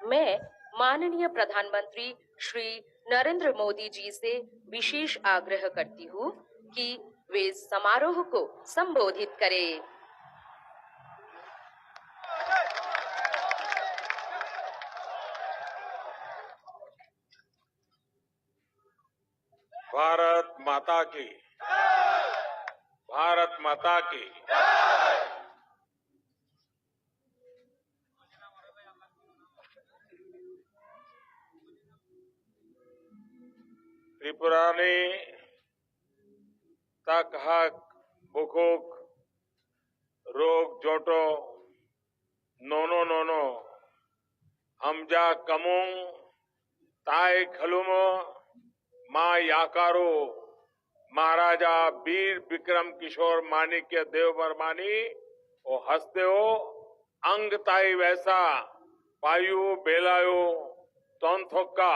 मैं माननीय प्रधानमंत्री श्री नरेंद्र मोदी जी से विशेष आग्रह करती हूँ कि वे समारोह को संबोधित करें। भारत माता की, भारत माता की। त्रिपुरारी तक हक बुकुक रोग जोटो नोनो नोनो हमजा कमुंग ताई खलुमो माँ याकारो महाराजा वीर विक्रम किशोर माणिक्य देव बर्मानी ओ हंसते हो अंग ताई वैसा पायु बेलायो तोंथोक्का